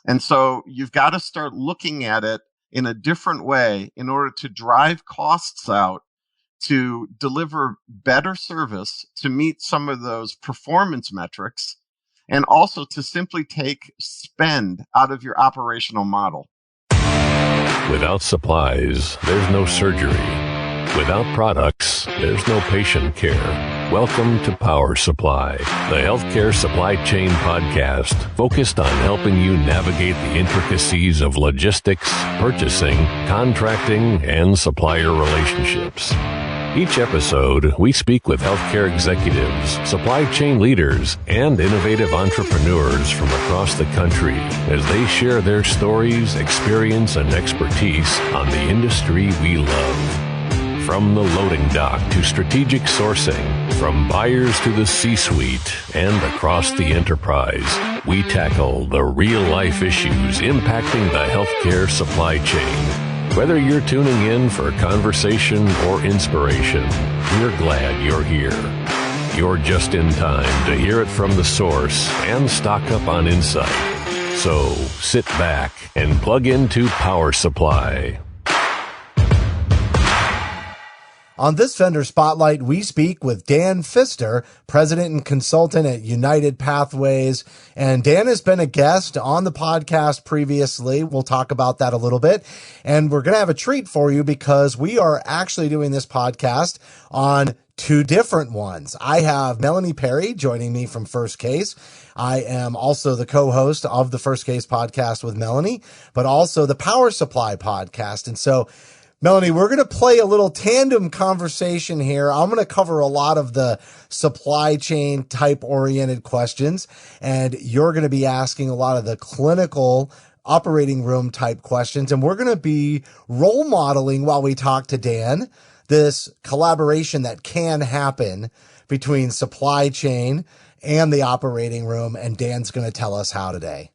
And so you've got to start looking at it in a different way in order to drive costs out, to deliver better service, to meet some of those performance metrics, and also to simply take spend out of your operational model. Without supplies, there's no surgery. Without products, there's no patient care. Welcome to Power Supply, the healthcare supply chain podcast focused on helping you navigate the intricacies of logistics, purchasing, contracting, and supplier relationships. Each episode, we speak with healthcare executives, supply chain leaders, and innovative entrepreneurs from across the country as they share their stories, experience, and expertise on the industry we love. From the loading dock to strategic sourcing, from buyers to the C-suite, and across the enterprise, we tackle the real-life issues impacting the healthcare supply chain. Whether you're tuning in for conversation or inspiration, we're glad you're here. You're just in time to hear it from the source and stock up on insight. So sit back and plug into Power Supply. On this Vendor Spotlight, we speak with Dan Pfister, president and consultant at United Pathways. And Dan has been a guest on the podcast previously. We'll talk about that a little bit. And we're going to have a treat for you because we are actually doing this podcast on two different ones. I have Melanie Perry joining me from First Case. I am also the co-host of the First Case podcast with Melanie, but also the Power Supply podcast. And so Melanie, we're going to play a little tandem conversation here. I'm going to cover a lot of the supply chain type oriented questions, and you're going to be asking a lot of the clinical operating room type questions. And we're going to be role modeling while we talk to Dan, this collaboration that can happen between supply chain and the operating room. And Dan's going to tell us how today.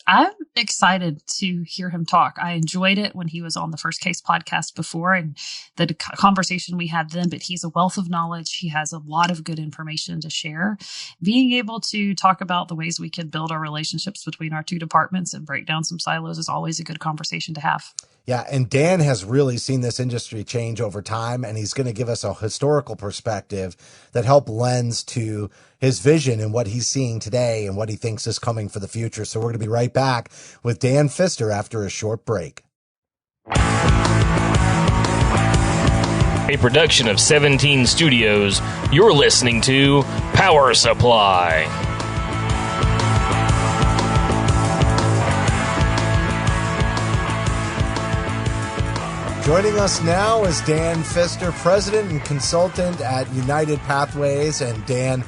I'm excited to hear him talk. I enjoyed it when he was on the First Case podcast before and the conversation we had then, but he's a wealth of knowledge. He has a lot of good information to share. Being able to talk about the ways we can build our relationships between our two departments and break down some silos is always a good conversation to have. Yeah, and Dan has really seen this industry change over time, and he's going to give us a historical perspective that help lends to his vision and what he's seeing today and what he thinks is coming for the future. So we're going to be right back with Dan Pfister after a short break. A production of 17 Studios, you're listening to Power Supply. Joining us now is Dan Pfister, president and consultant at United Pathways. And Dan,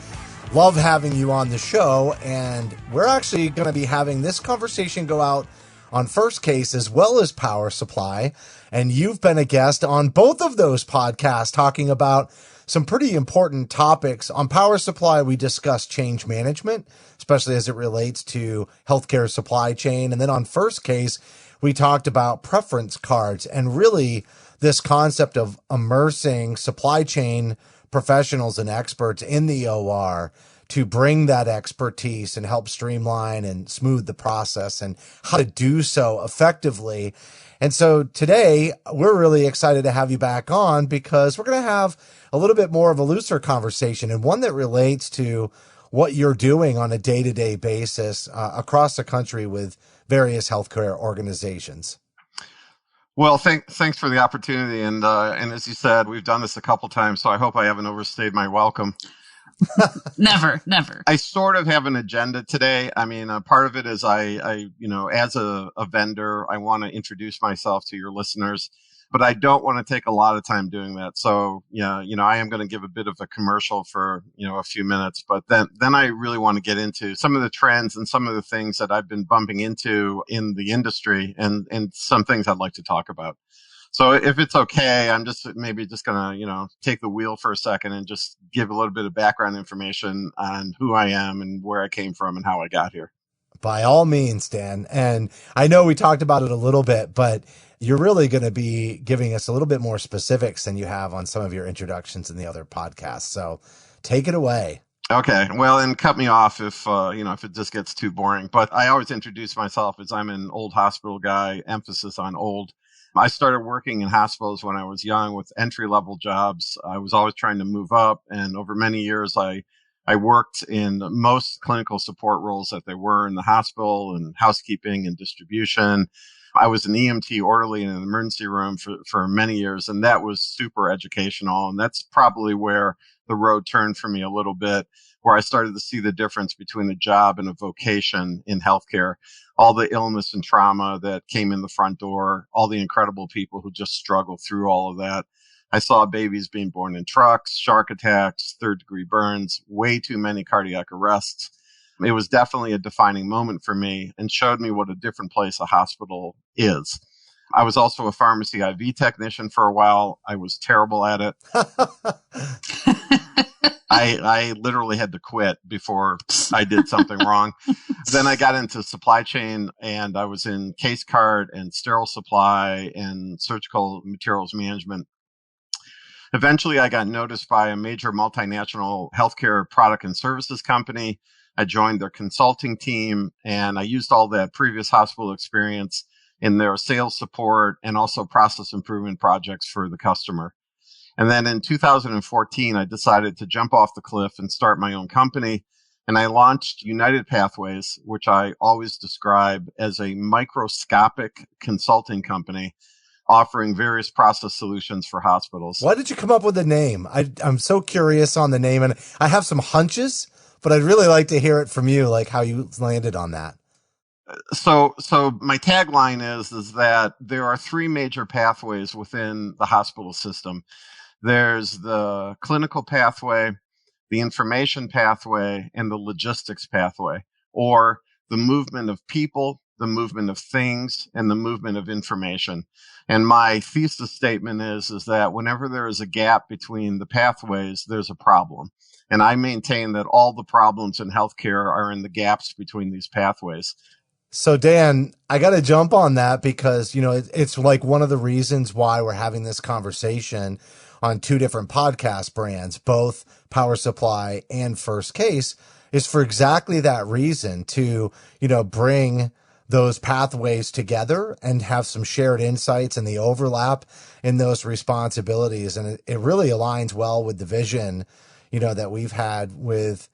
love having you on the show. And we're actually going to be having this conversation go out on First Case as well as Power Supply. And you've been a guest on both of those podcasts talking about some pretty important topics. On Power Supply, we discussed change management, especially as it relates to healthcare supply chain. And then on First Case, we talked about preference cards and really this concept of immersing supply chain professionals and experts in the OR to bring that expertise and help streamline and smooth the process and how to do so effectively. And so today we're really excited to have you back on because we're going to have a little bit more of a looser conversation and one that relates to what you're doing on a day-to-day basis across the country with various healthcare organizations. Well, thanks for the opportunity. And as you said, we've done this a couple times, so I hope I haven't overstayed my welcome. Never. I sort of have an agenda today. I mean, part of it is I as a vendor, I want to introduce myself to your listeners, but I don't want to take a lot of time doing that. So, I am going to give a bit of a commercial for, a few minutes, but then I really want to get into some of the trends and some of the things that I've been bumping into in the industry and some things I'd like to talk about. So if it's okay, I'm just going to, take the wheel for a second and just give a little bit of background information on who I am and where I came from and how I got here. By all means, Dan. And I know we talked about it a little bit, but you're really going to be giving us a little bit more specifics than you have on some of your introductions in the other podcasts. So take it away. Okay. Well, and cut me off if, if it just gets too boring. But I always introduce myself as I'm an old hospital guy, emphasis on old. I started working in hospitals when I was young with entry-level jobs. I was always trying to move up. And over many years, I worked in most clinical support roles that there were in the hospital and housekeeping and distribution. I was an EMT orderly in an emergency room for many years, and that was super educational. And that's probably where the road turned for me a little bit, where I started to see the difference between a job and a vocation in healthcare. All the illness and trauma that came in the front door, all the incredible people who just struggle through all of that. I saw babies being born in trucks, shark attacks, third-degree burns, way too many cardiac arrests. It was definitely a defining moment for me and showed me what a different place a hospital is. I was also a pharmacy IV technician for a while. I was terrible at it. I literally had to quit before I did something wrong. Then I got into supply chain, and I was in case card and sterile supply and surgical materials management. Eventually, I got noticed by a major multinational healthcare product and services company. I joined their consulting team, and I used all that previous hospital experience in their sales support and also process improvement projects for the customer. And then in 2014, I decided to jump off the cliff and start my own company. And I launched United Pathways, which I always describe as a microscopic consulting company offering various process solutions for hospitals. Why did you come up with the name? I'm so curious on the name, and I have some hunches, but I'd really like to hear it from you, like how you landed on that. So my tagline is that there are three major pathways within the hospital system. There's the clinical pathway, the information pathway, and the logistics pathway, or the movement of people, the movement of things, and the movement of information. And my thesis statement is that whenever there is a gap between the pathways, there's a problem. And I maintain that all the problems in healthcare are in the gaps between these pathways. So Dan, I got to jump on that because, it's like one of the reasons why we're having this conversation on two different podcast brands, both Power Supply and First Case, is for exactly that reason, to, bring those pathways together and have some shared insights and the overlap in those responsibilities. And it really aligns well with the vision, that we've had with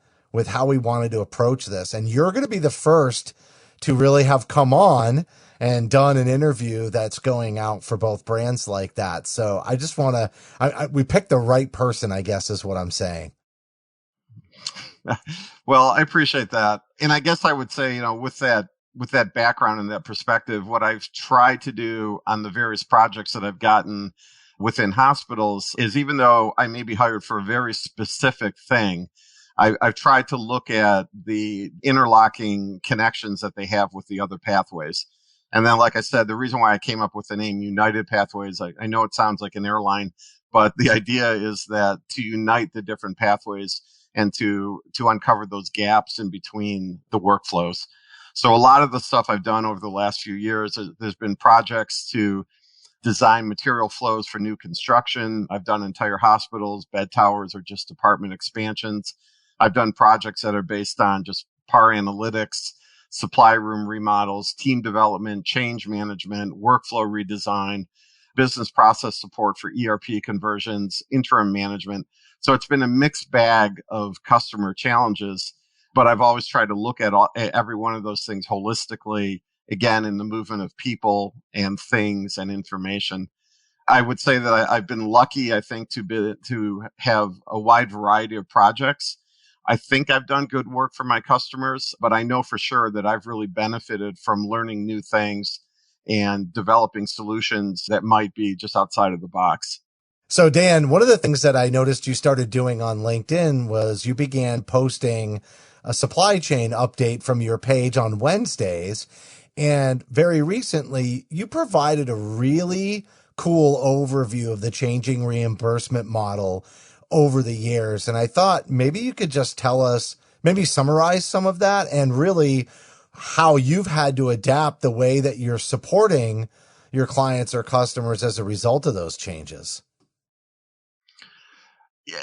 how we wanted to approach this. And you're going to be the first to really have come on and done an interview that's going out for both brands like that. So I just want to, we picked the right person, I guess is what I'm saying. Well, I appreciate that. And I guess I would say, with that background and that perspective, what I've tried to do on the various projects that I've gotten within hospitals is, even though I may be hired for a very specific thing, I've tried to look at the interlocking connections that they have with the other pathways. And then, like I said, the reason why I came up with the name United Pathways, I know it sounds like an airline, but the idea is that to unite the different pathways and to uncover those gaps in between the workflows. So a lot of the stuff I've done over the last few years, there's been projects to design material flows for new construction. I've done entire hospitals, bed towers, or just department expansions. I've done projects that are based on just PAR analytics, supply room remodels, team development, change management, workflow redesign, business process support for ERP conversions, interim management. So it's been a mixed bag of customer challenges, but I've always tried to look at every one of those things holistically, again, in the movement of people and things and information. I would say that I've been lucky, I think, to have a wide variety of projects. I think I've done good work for my customers, but I know for sure that I've really benefited from learning new things and developing solutions that might be just outside of the box. So Dan, one of the things that I noticed you started doing on LinkedIn was you began posting a supply chain update from your page on Wednesdays. And very recently, you provided a really cool overview of the changing reimbursement model over the years. And I thought maybe you could just tell us, maybe summarize some of that and really how you've had to adapt the way that you're supporting your clients or customers as a result of those changes.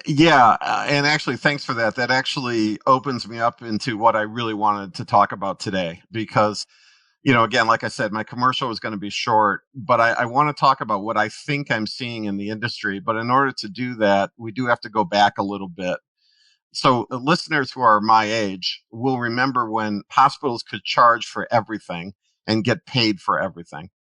Yeah, and actually, thanks for that. That actually opens me up into what I really wanted to talk about today because, again, like I said, my commercial was going to be short, but I want to talk about what I think I'm seeing in the industry. But in order to do that, we do have to go back a little bit. So listeners who are my age will remember when hospitals could charge for everything and get paid for everything.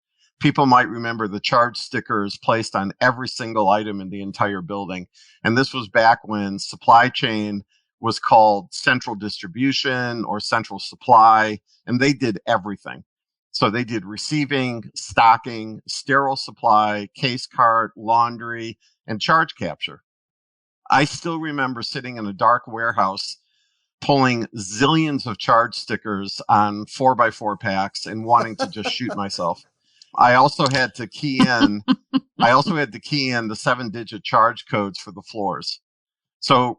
People might remember the charge stickers placed on every single item in the entire building. And this was back when supply chain was called central distribution or central supply, and they did everything. So they did receiving, stocking, sterile supply, case cart, laundry, and charge capture. I still remember sitting in a dark warehouse pulling zillions of charge stickers on 4x4 packs and wanting to just shoot myself. I also had to key in the 7-digit charge codes for the floors. So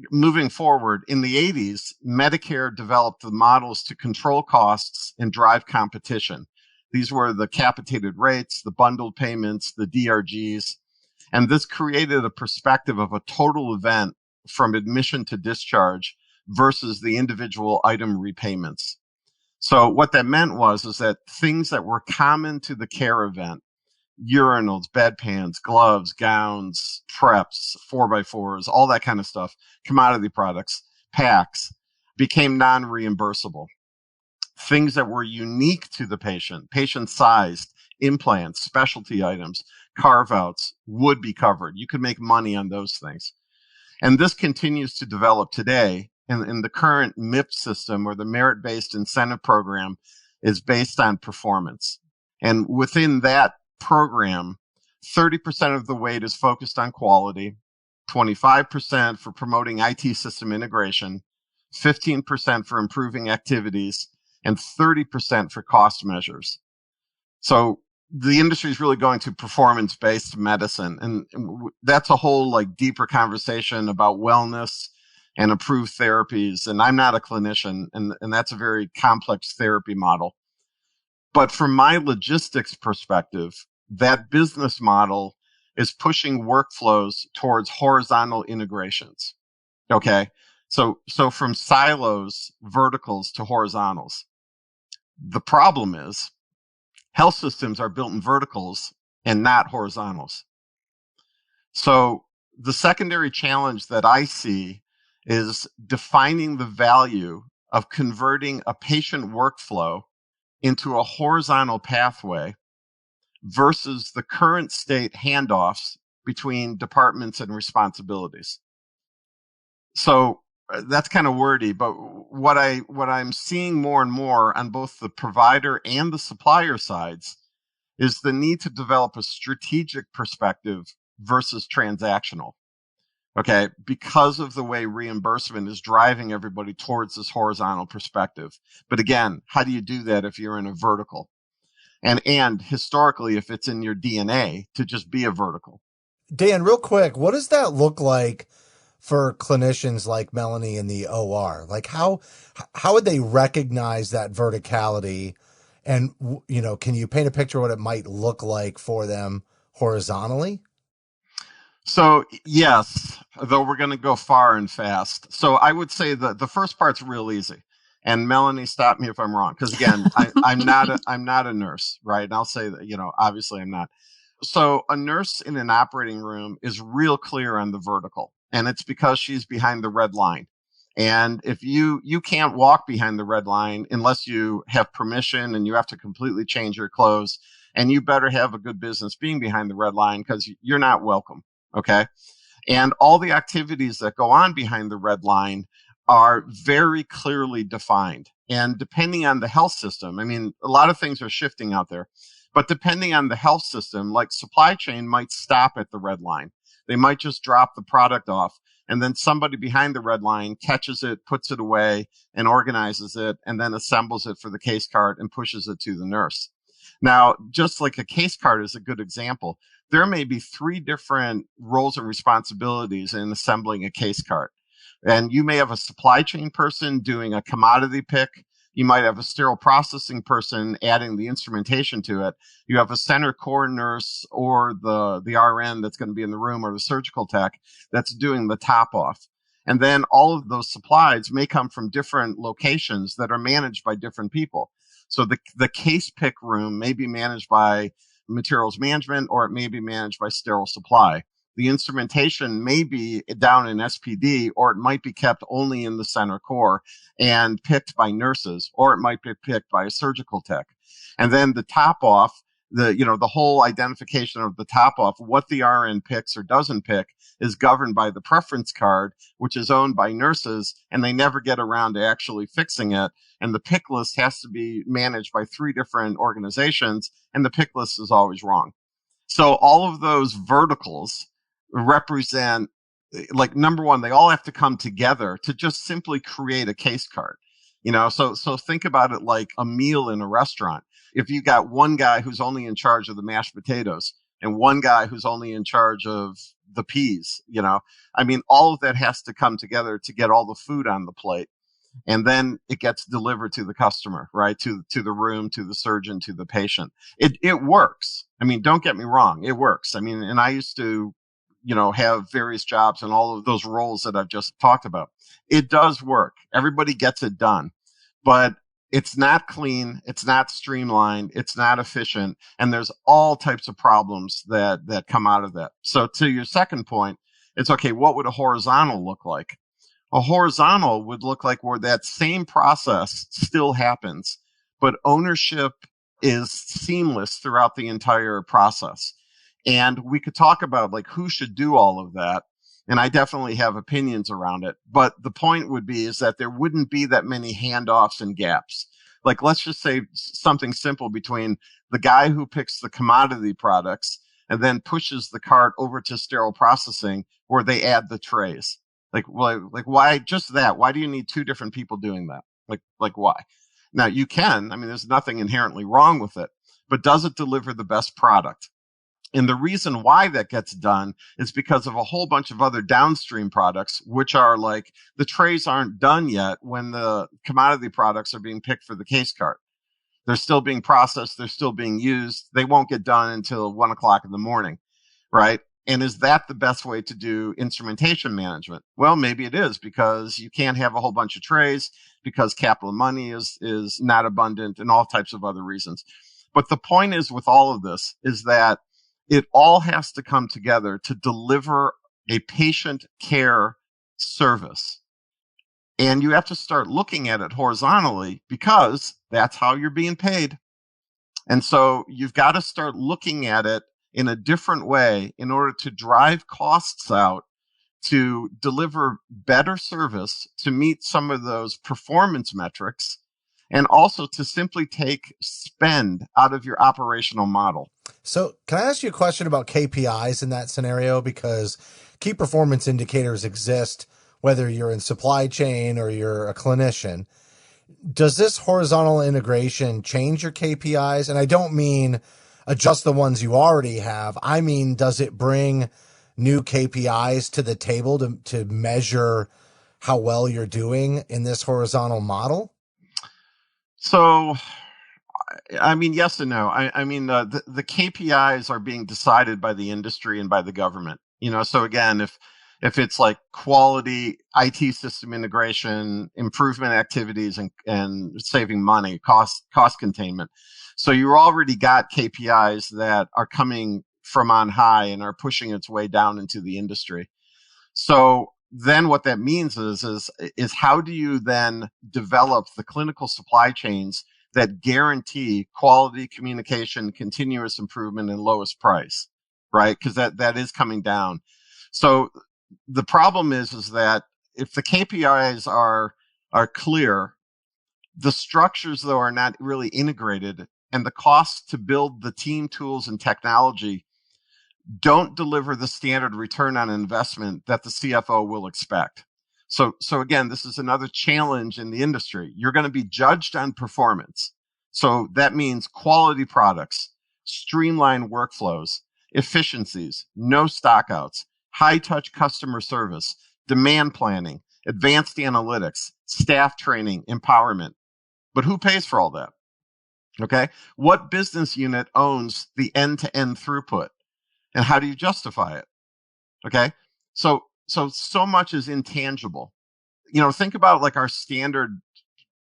moving forward, in the 80s, Medicare developed the models to control costs and drive competition. These were the capitated rates, the bundled payments, the DRGs. And this created a perspective of a total event from admission to discharge versus the individual item repayments. So what that meant was that things that were common to the care event, urinals, bedpans, gloves, gowns, preps, 4x4s, all that kind of stuff, commodity products, packs, became non-reimbursable. Things that were unique to the patient-sized, implants, specialty items, carve-outs would be covered. You could make money on those things. And this continues to develop today. And the current MIP system, or the merit-based incentive program, is based on performance. And within that program, 30% of the weight is focused on quality, 25% for promoting IT system integration, 15% for improving activities, and 30% for cost measures. So the industry is really going to performance-based medicine. And that's a whole deeper conversation about wellness and approved therapies. And I'm not a clinician, and that's a very complex therapy model. But from my logistics perspective, that business model is pushing workflows towards horizontal integrations. Okay. So from silos, verticals to horizontals. The problem is health systems are built in verticals and not horizontals. So the secondary challenge that I see is defining the value of converting a patient workflow into a horizontal pathway versus the current state handoffs between departments and responsibilities. So that's kind of wordy, but what I'm seeing more and more on both the provider and the supplier sides is the need to develop a strategic perspective versus transactional. Okay, because of the way reimbursement is driving everybody towards this horizontal perspective. But again, how do you do that if you're in a vertical? And historically, if it's in your DNA to just be a vertical. Dan, real quick, what does that look like for clinicians like Melanie in the OR? Like how would they recognize that verticality? And, can you paint a picture of what it might look like for them horizontally? So yes, though we're going to go far and fast. So I would say that the first part's real easy. And Melanie, stop me if I'm wrong, because again, I'm not a nurse, right? And I'll say that obviously I'm not. So a nurse in an operating room is real clear on the vertical, and it's because she's behind the red line. And if you can't walk behind the red line unless you have permission, and you have to completely change your clothes, and you better have a good business being behind the red line because you're not welcome. Okay. And all the activities that go on behind the red line are very clearly defined. And depending on the health system, I mean, a lot of things are shifting out there, but depending on the health system, like supply chain might stop at the red line. They might just drop the product off, and then somebody behind the red line catches it, puts it away, and organizes it, and then assembles it for the case cart and pushes it to the nurse. Now, just like a case cart is a good example, there may be 3 different roles and responsibilities in assembling a case cart. And you may have a supply chain person doing a commodity pick. You might have a sterile processing person adding the instrumentation to it. You have a center core nurse or the RN that's going to be in the room, or the surgical tech that's doing the top off. And then all of those supplies may come from different locations that are managed by different people. So the case pick room may be managed by materials management, or it may be managed by sterile supply. The instrumentation may be down in SPD, or it might be kept only in the center core and picked by nurses, or it might be picked by a surgical tech. And then the top off, the whole identification of the top off, what the RN picks or doesn't pick, is governed by the preference card, which is owned by nurses, and they never get around to actually fixing it. And the pick list has to be managed by 3 different organizations, and the pick list is always wrong. So all of those verticals represent, like, number one, they all have to come together to just simply create a case card. So think about it like a meal in a restaurant. If you got one guy who's only in charge of the mashed potatoes and one guy who's only in charge of the peas, all of that has to come together to get all the food on the plate. And then it gets delivered to the customer, right? To the room, to the surgeon, to the patient. It works. Don't get me wrong. It works. And I used to, have various jobs and all of those roles that I've just talked about. It does work. Everybody gets it done, but it's not clean. It's not streamlined. It's not efficient. And there's all types of problems that come out of that. So to your second point, it's okay. What would a horizontal look like? A horizontal would look like where that same process still happens, but ownership is seamless throughout the entire process. And we could talk about like who should do all of that. And I definitely have opinions around it. But the point would be is that there wouldn't be that many handoffs and gaps. Like, let's just say something simple between the guy who picks the commodity products and then pushes the cart over to sterile processing where they add the trays. Like why just that? Why do you need 2 different people doing that? Like why? Now you can, there's nothing inherently wrong with it, but does it deliver the best product? And the reason why that gets done is because of a whole bunch of other downstream products, which are like the trays aren't done yet when the commodity products are being picked for the case cart. They're still being processed. They're still being used. They won't get done until 1:00 in the morning, right? And is that the best way to do instrumentation management? Well, maybe it is, because you can't have a whole bunch of trays because capital money is not abundant and all types of other reasons. But the point is with all of this is that it all has to come together to deliver a patient care service. And you have to start looking at it horizontally because that's how you're being paid. And so you've got to start looking at it in a different way in order to drive costs out, to deliver better service, to meet some of those performance metrics, and also to simply take spend out of your operational model. So can I ask you a question about KPIs in that scenario? Because key performance indicators exist, whether you're in supply chain or you're a clinician. Does this horizontal integration change your KPIs? And I don't mean adjust the ones you already have. I mean, does it bring new KPIs to the table to measure how well you're doing in this horizontal model? So, yes and no. The KPIs are being decided by the industry and by the government. So again, if it's like quality, IT system integration, improvement activities, and saving money, cost containment. So you already got KPIs that are coming from on high and are pushing its way down into the industry. So then what that means is how do you then develop the clinical supply chains that guarantee quality, communication, continuous improvement, and lowest price, right? Because that is coming down. So the problem is that if the KPIs are clear, the structures though are not really integrated, and the costs to build the team, tools, and technology don't deliver the standard return on investment that the CFO will expect. So again, this is another challenge in the industry. You're going to be judged on performance. So that means quality products, streamlined workflows, efficiencies, no stockouts, high touch customer service, demand planning, advanced analytics, staff training, empowerment. But who pays for all that? Okay. What business unit owns the end-to-end throughput? And how do you justify it? Okay. So much is intangible. Think about like our standard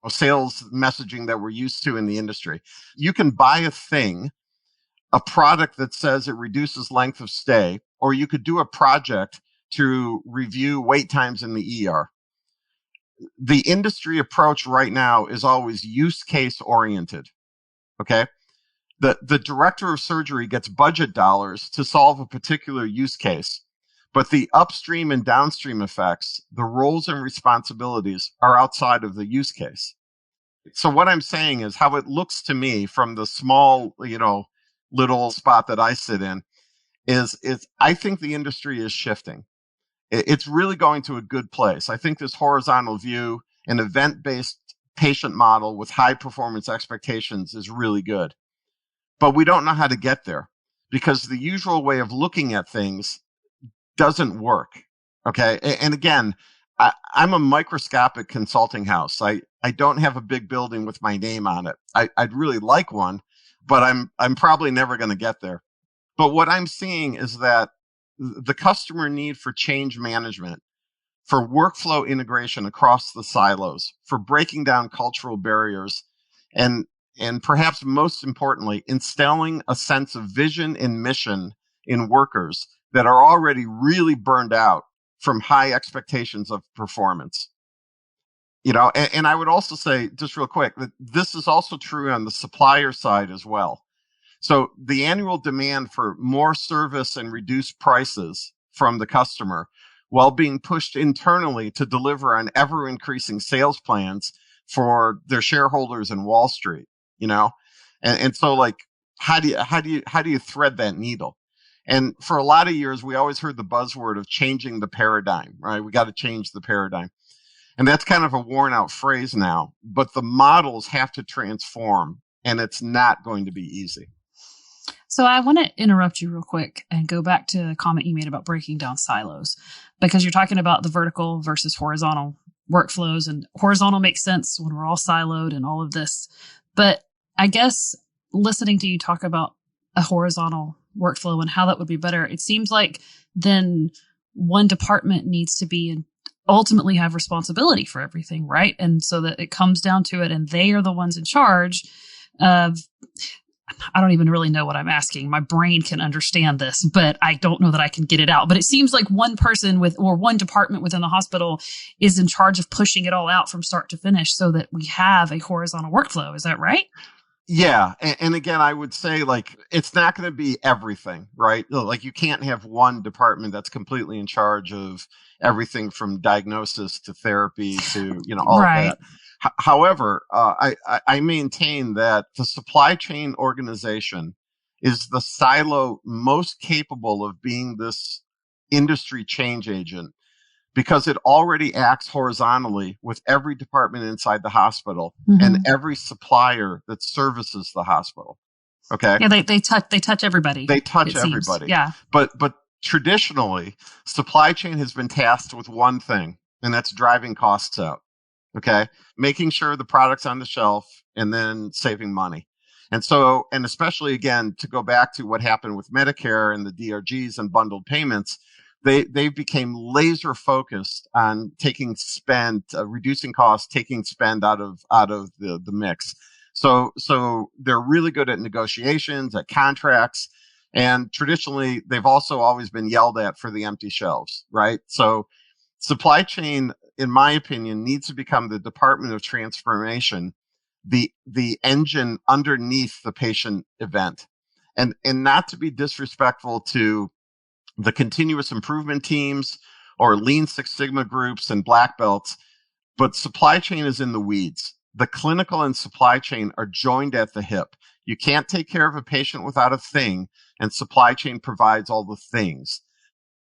sales messaging that we're used to in the industry. You can buy a product that says it reduces length of stay, or you could do a project to review wait times in the ER. The industry approach right now is always use case oriented. Okay. The director of surgery gets budget dollars to solve a particular use case, but the upstream and downstream effects, the roles and responsibilities are outside of the use case. So what I'm saying is how it looks to me from the small, little spot that I sit in is I think the industry is shifting. It's really going to a good place. I think this horizontal view, an event-based patient model with high performance expectations is really good. But we don't know how to get there because the usual way of looking at things doesn't work. Okay. And again, I'm a microscopic consulting house. I don't have a big building with my name on it. I'd really like one, but I'm probably never going to get there. But what I'm seeing is that the customer need for change management, for workflow integration across the silos, for breaking down cultural barriers, and perhaps most importantly, instilling a sense of vision and mission in workers that are already really burned out from high expectations of performance. And I would also say, just real quick, that this is also true on the supplier side as well. So the annual demand for more service and reduced prices from the customer while being pushed internally to deliver on ever increasing sales plans for their shareholders in Wall Street, and so like, how do you thread that needle? And for a lot of years, we always heard the buzzword of changing the paradigm, right? We got to change the paradigm. And that's kind of a worn out phrase now, but the models have to transform, and it's not going to be easy. So I want to interrupt you real quick and go back to a comment you made about breaking down silos, because you're talking about the vertical versus horizontal workflows, and horizontal makes sense when we're all siloed and all of this. But I guess listening to you talk about a horizontal workflow and how that would be better, it seems like then one department needs to be and ultimately have responsibility for everything, right? And so that it comes down to it and they are the ones in charge of, I don't even really know what I'm asking. My brain can understand this, but I don't know that I can get it out. But it seems like one person or one department within the hospital is in charge of pushing it all out from start to finish so that we have a horizontal workflow. Is that right? Yeah. And again, I would say like, it's not going to be everything, right? Like you can't have one department that's completely in charge of everything from diagnosis to therapy to, all right. of that. However, I maintain that the supply chain organization is the silo most capable of being this industry change agent because it already acts horizontally with every department inside the hospital and every supplier that services the hospital. Okay. Yeah, they touch everybody. They touch everybody. Yeah. But traditionally, supply chain has been tasked with one thing, and that's driving costs out. Okay. Making sure the product's on the shelf and then saving money. And so, and especially again, to go back to what happened with Medicare and the DRGs and bundled payments, they became laser focused on taking spend, reducing costs, taking spend out of the mix. So they're really good at negotiations, at contracts. And traditionally, they've also always been yelled at for the empty shelves, right? So supply chain, in my opinion, needs to become the department of transformation, the engine underneath the patient event. And not to be disrespectful to the continuous improvement teams or Lean Six Sigma groups and black belts, but supply chain is in the weeds. The clinical and supply chain are joined at the hip. You can't take care of a patient without a thing, and supply chain provides all the things.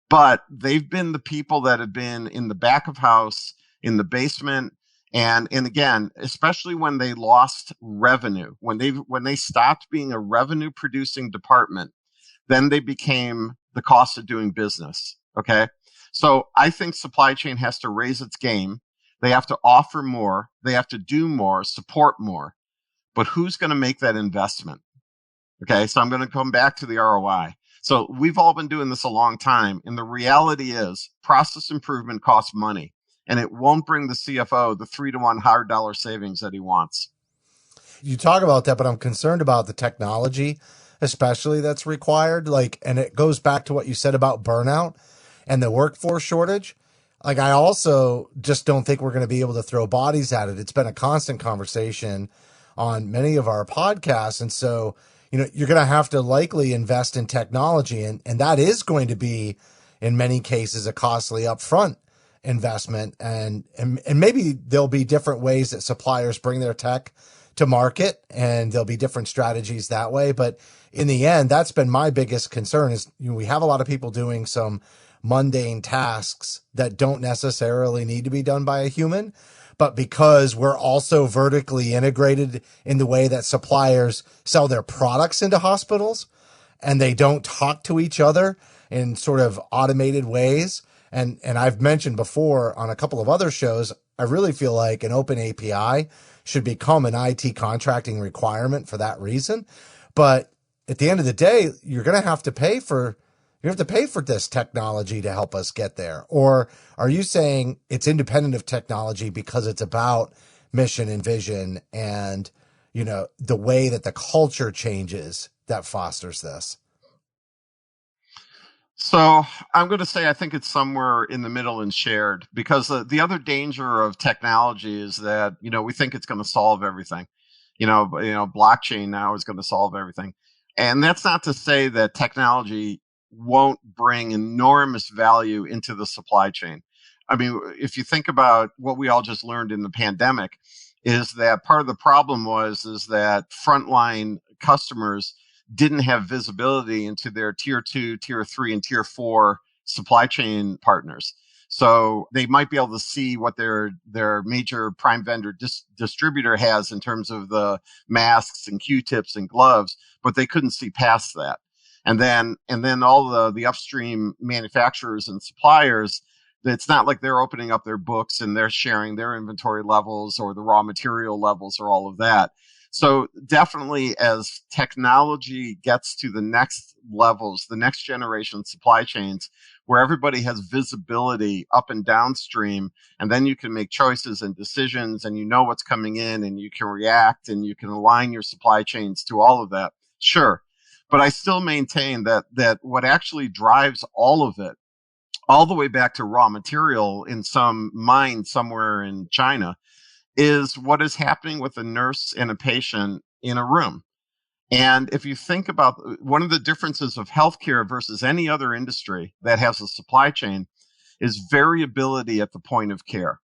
But they've been the people that have been in the back of house, in the basement, and again, especially when they lost revenue, when they stopped being a revenue producing department, then they became the cost of doing business. Okay. So I think supply chain has to raise its game. They have to offer more. They have to do more, support more. But who's going to make that investment? Okay, so I'm going to come back to the ROI. So we've all been doing this a long time. And the reality is process improvement costs money. And it won't bring the CFO the 3-to-1 hard dollar savings that he wants. You talk about that, but I'm concerned about the technology, especially that's required. And it goes back to what you said about burnout and the workforce shortage. I also just don't think we're going to be able to throw bodies at it. It's been a constant conversation on many of our podcasts. And so, you're going to have to likely invest in technology. And that is going to be, in many cases, a costly upfront investment. And maybe there'll be different ways that suppliers bring their tech to market, and there'll be different strategies that way. But in the end, that's been my biggest concern is we have a lot of people doing some mundane tasks that don't necessarily need to be done by a human. But because we're also vertically integrated in the way that suppliers sell their products into hospitals, and they don't talk to each other in sort of automated ways. And I've mentioned before on a couple of other shows, I really feel like an open API should become an IT contracting requirement for that reason. But at the end of the day, you're going to have to pay for this technology to help us get there. Or are you saying it's independent of technology because it's about mission and vision and, the way that the culture changes that fosters this? So I'm going to say I think it's somewhere in the middle and shared, because the other danger of technology is that, we think it's going to solve everything. Blockchain now is going to solve everything. And that's not to say that technology won't bring enormous value into the supply chain. I mean, if you think about what we all just learned in the pandemic, is that part of the problem is that frontline customers didn't have visibility into their tier 2, tier 3, and tier 4 supply chain partners. So they might be able to see what their major prime vendor distributor has in terms of the masks and Q-tips and gloves, but they couldn't see past that. And then all the upstream manufacturers and suppliers, it's not like they're opening up their books and they're sharing their inventory levels or the raw material levels or all of that. So definitely as technology gets to the next levels, the next generation supply chains, where everybody has visibility up and downstream, and then you can make choices and decisions and what's coming in and you can react and you can align your supply chains to all of that. Sure. But I still maintain that what actually drives all of it, all the way back to raw material in some mine somewhere in China, is what is happening with a nurse and a patient in a room. And if you think about one of the differences of healthcare versus any other industry that has a supply chain is variability at the point of care.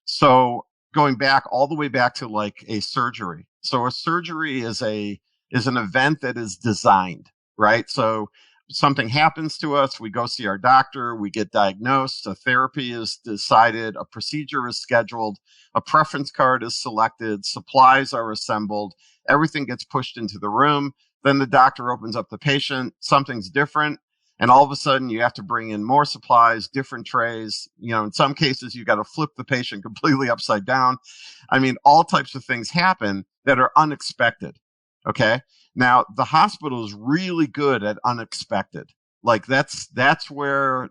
So going back all the way back to like a surgery. So a surgery is an event that is designed, right? So something happens to us, we go see our doctor, we get diagnosed, a therapy is decided, a procedure is scheduled, a preference card is selected, supplies are assembled, everything gets pushed into the room. Then the doctor opens up the patient, something's different. And all of a sudden you have to bring in more supplies, different trays. In some cases, you got to flip the patient completely upside down. I mean, all types of things happen that are unexpected. Okay. Now the hospital is really good at unexpected. Like that's where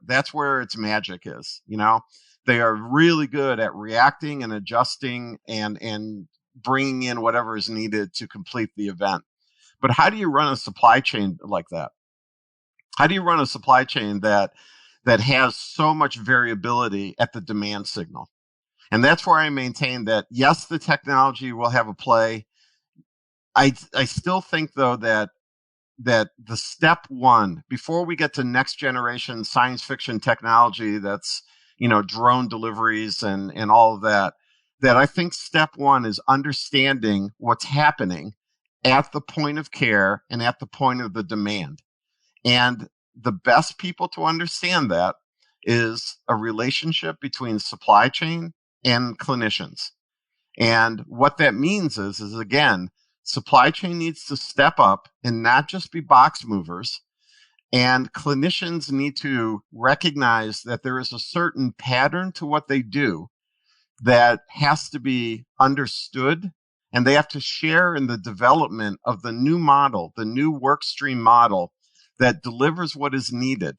its magic is. They are really good at reacting and adjusting and bringing in whatever is needed to complete the event. But how do you run a supply chain like that? How do you run a supply chain that has so much variability at the demand signal? And that's where I maintain that, yes, the technology will have a play. I still think, though, that the step one, before we get to next generation science fiction technology that's, drone deliveries and all of that I think step one is understanding what's happening at the point of care and at the point of the demand. And the best people to understand that is a relationship between supply chain and clinicians. And what that means is again, supply chain needs to step up and not just be box movers. And clinicians need to recognize that there is a certain pattern to what they do that has to be understood, and they have to share in the development of the new model, the new work stream model that delivers what is needed.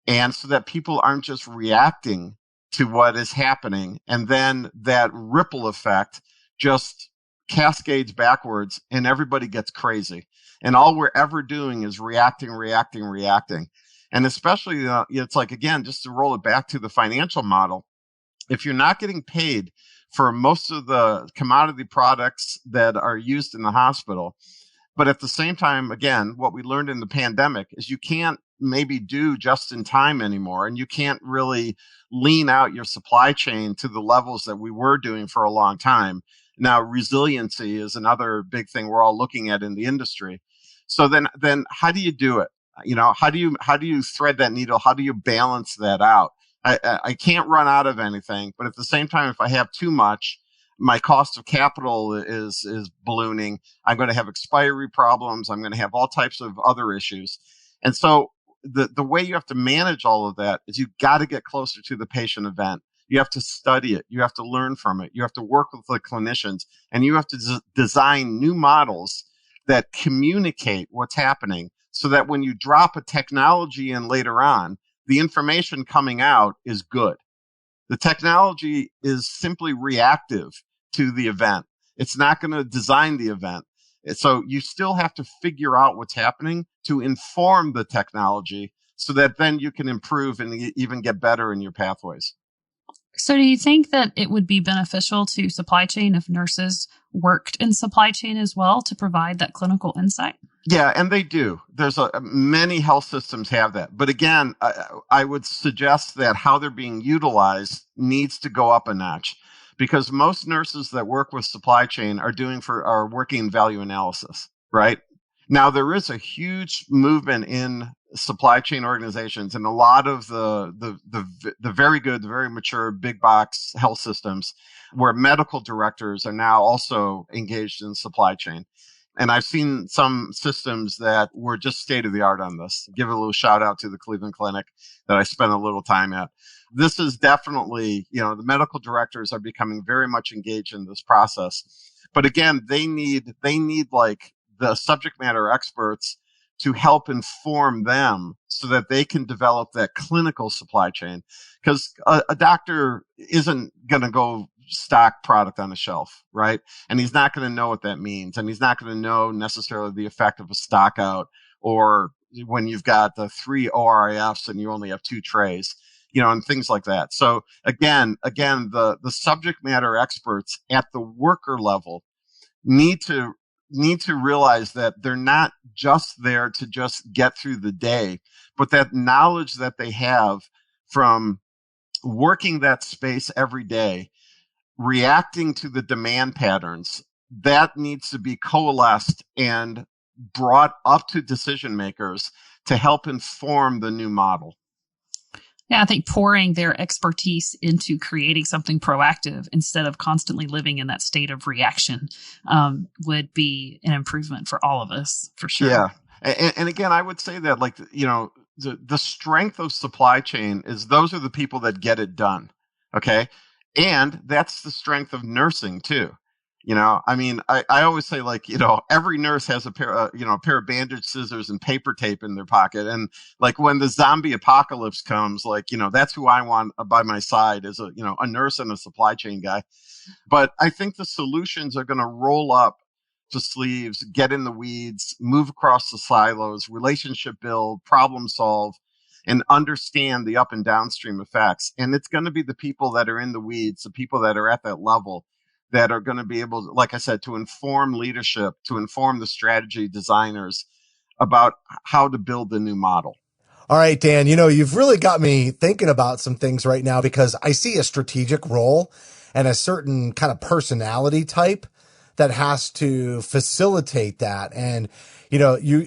And so that people aren't just reacting to what is happening, and then that ripple effect just cascades backwards and everybody gets crazy. And all we're ever doing is reacting. And especially, it's like, again, just to roll it back to the financial model, if you're not getting paid for most of the commodity products that are used in the hospital, but at the same time, again, what we learned in the pandemic is you can't maybe do just in time anymore, and you can't really lean out your supply chain to the levels that we were doing for a long time. Now, resiliency is another big thing we're all looking at in the industry. So then how do you do it? How do you thread that needle? How do you balance that out? I can't run out of anything, but at the same time, if I have too much, my cost of capital is ballooning. I'm going to have expiry problems. I'm going to have all types of other issues. And so the way you have to manage all of that is you've got to get closer to the patient event. You have to study it. You have to learn from it. You have to work with the clinicians, and you have to design new models that communicate what's happening so that when you drop a technology in later on, the information coming out is good. The technology is simply reactive to the event. It's not going to design the event. So you still have to figure out what's happening to inform the technology so that then you can improve and even get better in your pathways. So do you think that it would be beneficial to supply chain if nurses worked in supply chain as well to provide that clinical insight? Yeah, and they do. There's many health systems have that. But again, I would suggest that how they're being utilized needs to go up a notch, because most nurses that work with supply chain are working in value analysis, right? Now, there is a huge movement in supply chain organizations, and a lot of the very good, the very mature big box health systems where medical directors are now also engaged in supply chain. And I've seen some systems that were just state of the art on this. Give a little shout out to the Cleveland Clinic that I spent a little time at. This is definitely, the medical directors are becoming very much engaged in this process. But again, they need like the subject matter experts to help inform them so that they can develop that clinical supply chain. Because a doctor isn't going to go stock product on the shelf, right? And he's not going to know what that means. And he's not going to know necessarily the effect of a stock out, or when you've got the 3 ORIFs and you only have 2 trays, and things like that. So again, the subject matter experts at the worker level need to realize that they're not just there to just get through the day, but that knowledge that they have from working that space every day, reacting to the demand patterns, that needs to be coalesced and brought up to decision makers to help inform the new model. Yeah, I think pouring their expertise into creating something proactive instead of constantly living in that state of reaction would be an improvement for all of us, for sure. Yeah. And again, I would say that, the strength of supply chain is those are the people that get it done. Okay. And that's the strength of nursing too. I always say, every nurse has a pair of bandage scissors and paper tape in their pocket. And when the zombie apocalypse comes, that's who I want by my side is a nurse and a supply chain guy. But I think the solutions are going to roll up to sleeves, get in the weeds, move across the silos, relationship build, problem solve, and understand the up and downstream effects. And it's going to be the people that are in the weeds, the people that are at that level, that are going to be able, like I said, to inform leadership, to inform the strategy designers about how to build the new model. All right, Dan, you've really got me thinking about some things right now, because I see a strategic role and a certain kind of personality type that has to facilitate that. And,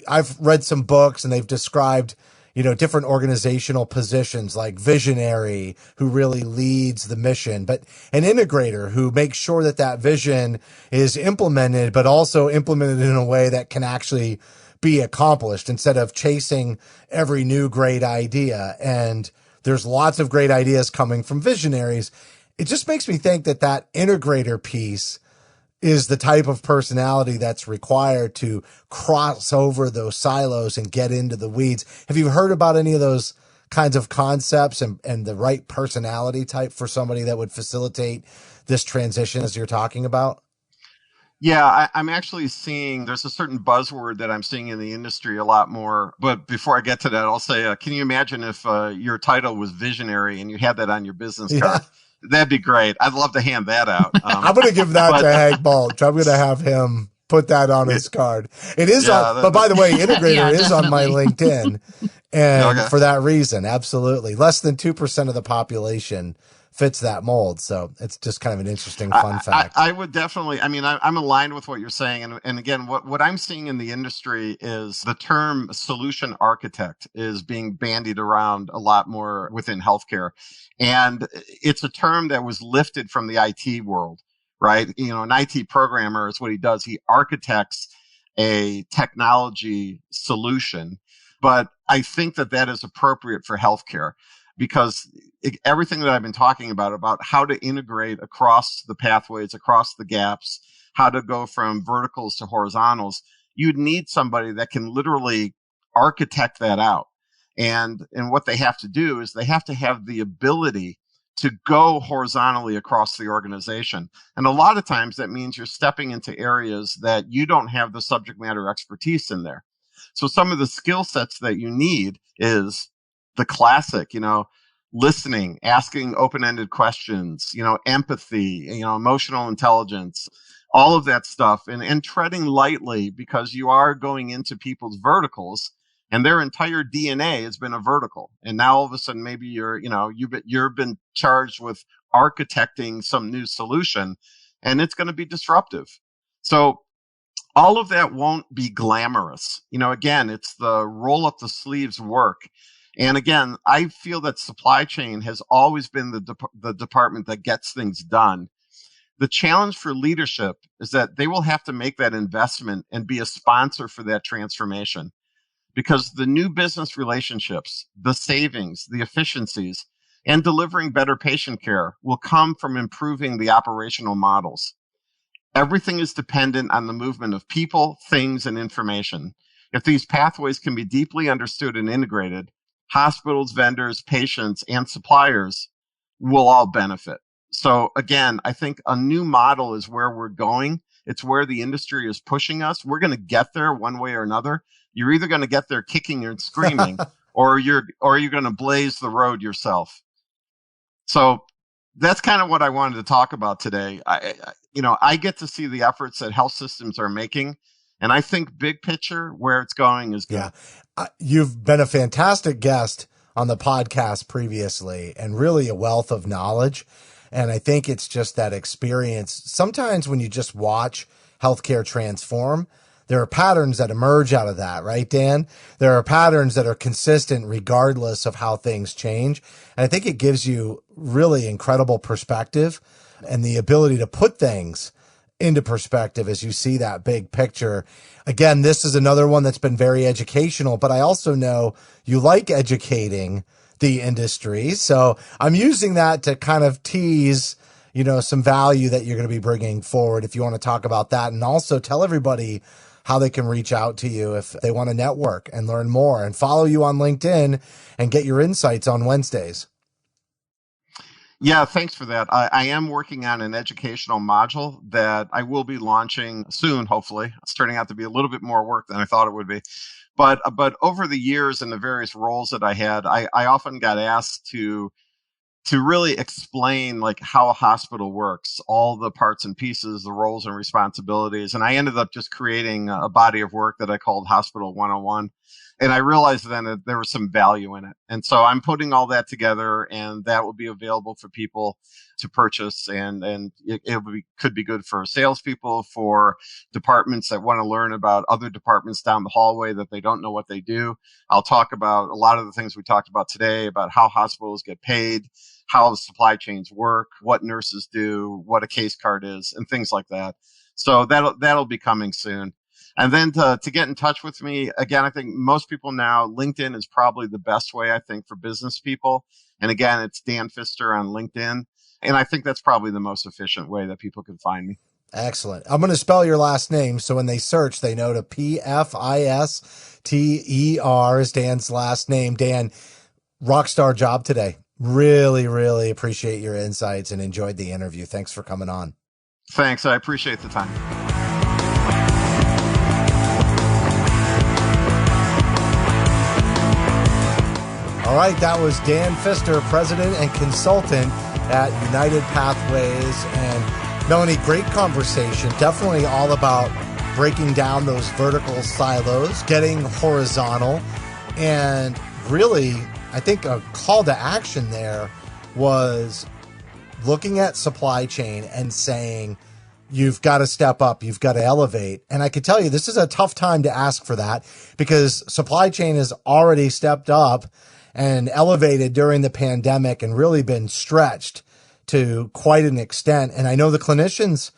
I've read some books and they've described different organizational positions, like visionary, who really leads the mission, but an integrator who makes sure that vision is implemented, but also implemented in a way that can actually be accomplished instead of chasing every new great idea. And there's lots of great ideas coming from visionaries. it just makes me think that that integrator piece is the type of personality that's required to cross over those silos and get into the weeds. Have you heard about any of those kinds of concepts and the right personality type for somebody that would facilitate this transition as you're talking about? Yeah, I'm actually seeing there's a certain buzzword that I'm seeing in the industry a lot more. But before I get to that, I'll say, can you imagine if your title was visionary and you had that on your business card? That'd be great. I'd love to hand that out. I'm going to give that to Hank Balch. I'm going to have him put that on his card. It is on, but by the way, integrator is on my LinkedIn. And for that reason, absolutely. Less than 2% of the population fits that mold. So it's just kind of an interesting fun fact. I would definitely, I'm aligned with what you're saying. And again, what I'm seeing in the industry is the term solution architect is being bandied around a lot more within healthcare. And it's a term that was lifted from the IT world, right? An IT programmer is what he does. He architects a technology solution. But I think that is appropriate for healthcare because everything that I've been talking about how to integrate across the pathways, across the gaps, how to go from verticals to horizontals, you'd need somebody that can literally architect that out. And what they have to do is they have to have the ability to go horizontally across the organization. And a lot of times that means you're stepping into areas that you don't have the subject matter expertise in there. So some of the skill sets that you need is the classic, listening, asking open-ended questions, empathy, emotional intelligence, all of that stuff, and treading lightly because you are going into people's verticals and their entire DNA has been a vertical. And now all of a sudden, maybe you've been charged with architecting some new solution and it's going to be disruptive. So all of that won't be glamorous. Again, it's the roll up the sleeves work. And again, I feel that supply chain has always been the department that gets things done. The challenge for leadership is that they will have to make that investment and be a sponsor for that transformation because the new business relationships, the savings, the efficiencies, and delivering better patient care will come from improving the operational models. Everything is dependent on the movement of people, things, and information. If these pathways can be deeply understood and integrated, hospitals, vendors, patients, and suppliers will all benefit. So again, I think a new model is where we're going. It's where the industry is pushing us. We're going to get there one way or another. You're either going to get there kicking and screaming, or you're going to blaze the road yourself. So that's kind of what I wanted to talk about today. I get to see the efforts that health systems are making. And I think big picture, where it's going is good. Yeah. You've been a fantastic guest on the podcast previously and really a wealth of knowledge. And I think it's just that experience. Sometimes when you just watch healthcare transform, there are patterns that emerge out of that, right, Dan? There are patterns that are consistent regardless of how things change. And I think it gives you really incredible perspective and the ability to put things into perspective as you see that big picture. Again, this is another one that's been very educational, but I also know you like educating the industry. So I'm using that to kind of tease, some value that you're going to be bringing forward if you want to talk about that, and also tell everybody how they can reach out to you if they want to network and learn more and follow you on LinkedIn and get your insights on Wednesdays. Yeah, thanks for that. I am working on an educational module that I will be launching soon, hopefully. It's turning out to be a little bit more work than I thought it would be. But over the years and the various roles that I had, I often got asked to really explain like how a hospital works, all the parts and pieces, the roles and responsibilities. And I ended up just creating a body of work that I called Hospital 101. And I realized then that there was some value in it. And so I'm putting all that together, and that will be available for people to purchase. And could be good for salespeople, for departments that want to learn about other departments down the hallway that they don't know what they do. I'll talk about a lot of the things we talked about today, about how hospitals get paid, how the supply chains work, what nurses do, what a case card is, and things like that. So that'll be coming soon. And then to get in touch with me, again, I think most people now, LinkedIn is probably the best way, I think, for business people. And again, it's Dan Pfister on LinkedIn. And I think that's probably the most efficient way that people can find me. Excellent. I'm going to spell your last name so when they search, they know to Pfister is Dan's last name. Dan, rockstar job today. Really, really appreciate your insights and enjoyed the interview. Thanks for coming on. Thanks. I appreciate the time. All right. That was Dan Pfister, president and consultant at United Pathways. And Melanie, great conversation. Definitely all about breaking down those vertical silos, getting horizontal, and really, I think a call to action there was looking at supply chain and saying, you've got to step up, you've got to elevate. And I could tell you, this is a tough time to ask for that because supply chain has already stepped up and elevated during the pandemic and really been stretched to quite an extent. And I know the clinicians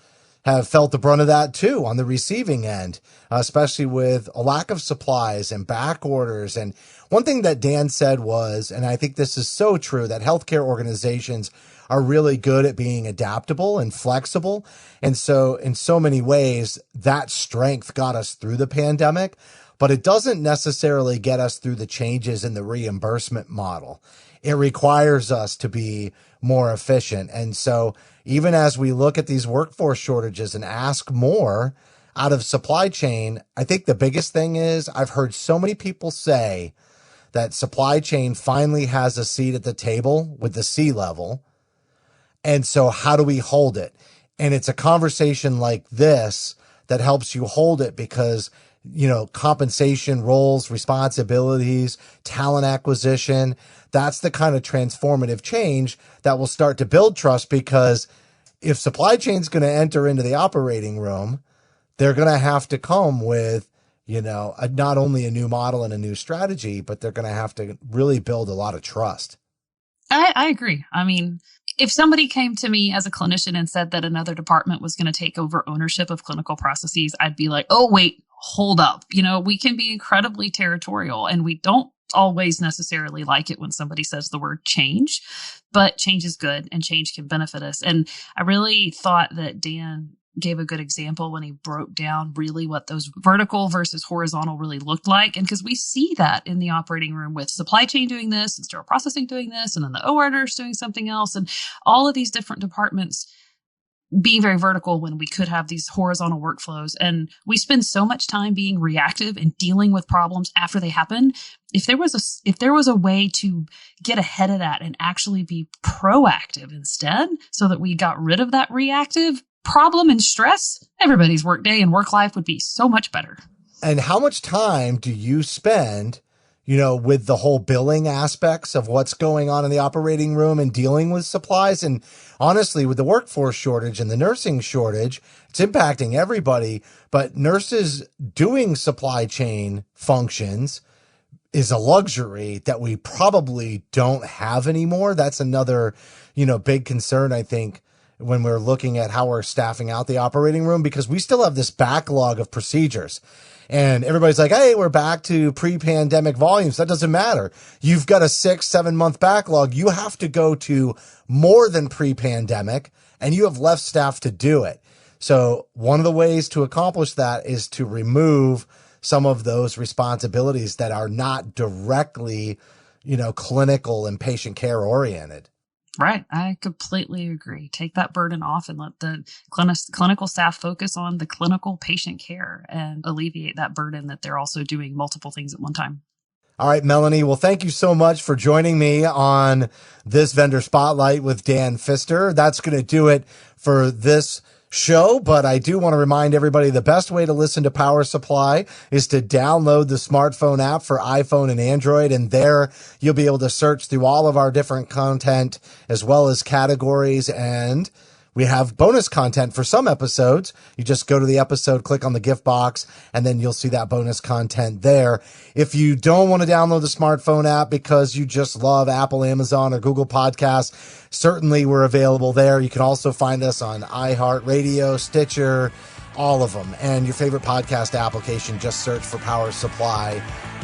have felt the brunt of that too on the receiving end, especially with a lack of supplies and back orders. And one thing that Dan said was, and I think this is so true, that healthcare organizations are really good at being adaptable and flexible. And so in so many ways, that strength got us through the pandemic, but it doesn't necessarily get us through the changes in the reimbursement model. It requires us to be more efficient. And so even as we look at these workforce shortages and ask more out of supply chain, I think the biggest thing is I've heard so many people say that supply chain finally has a seat at the table with the C-level. And so how do we hold it? And it's a conversation like this that helps you hold it because, you know, compensation, roles, responsibilities, talent acquisition, that's the kind of transformative change that will start to build trust, because if supply chain is going to enter into the operating room, they're going to have to come with, you know, not only a new model and a new strategy, but they're going to have to really build a lot of trust. I agree. I mean, if somebody came to me as a clinician and said that another department was going to take over ownership of clinical processes, I'd be like, oh, wait, hold up. You know, we can be incredibly territorial, and we don't always necessarily like it when somebody says the word change, but change is good and change can benefit us. And I really thought that Dan gave a good example when he broke down really what those vertical versus horizontal really looked like. And because we see that in the operating room with supply chain doing this and sterile processing doing this, and then the OR nurse doing something else, and all of these different departments being very vertical when we could have these horizontal workflows. And we spend so much time being reactive and dealing with problems after they happen. If there was a way to get ahead of that and actually be proactive instead, so that we got rid of that reactive problem and stress, everybody's workday and work life would be so much better. And how much time do you spend, you know, with the whole billing aspects of what's going on in the operating room and dealing with supplies? And honestly, with the workforce shortage and the nursing shortage, it's impacting everybody, but nurses doing supply chain functions is a luxury that we probably don't have anymore. That's another, you know, big concern, I think, when we're looking at how we're staffing out the operating room, because we still have this backlog of procedures. And everybody's like, hey, we're back to pre-pandemic volumes. That doesn't matter. You've got a 6-7 month backlog. You have to go to more than pre-pandemic, and you have left staff to do it. So one of the ways to accomplish that is to remove some of those responsibilities that are not directly, you know, clinical and patient care oriented. Right. I completely agree. Take that burden off and let the clinical staff focus on the clinical patient care and alleviate that burden that they're also doing multiple things at one time. All right, Melanie. Well, thank you so much for joining me on this Vendor Spotlight with Dan Pfister. That's going to do it for this show, but I do want to remind everybody the best way to listen to Power Supply is to download the smartphone app for iPhone and Android, and there you'll be able to search through all of our different content as well as categories, and we have bonus content for some episodes. You just go to the episode, click on the gift box, and then you'll see that bonus content there. If you don't want to download the smartphone app because you just love Apple, Amazon, or Google Podcasts, certainly we're available there. You can also find us on iHeartRadio, Stitcher, all of them. And your favorite podcast application, just search for Power Supply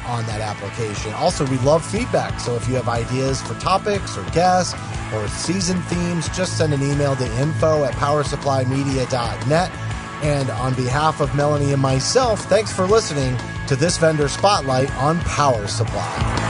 on that application. Also, we love feedback. So if you have ideas for topics or guests or season themes, just send an email to info@powersupplymedia.net. And on behalf of Melanie and myself, thanks for listening to this vendor spotlight on Power Supply.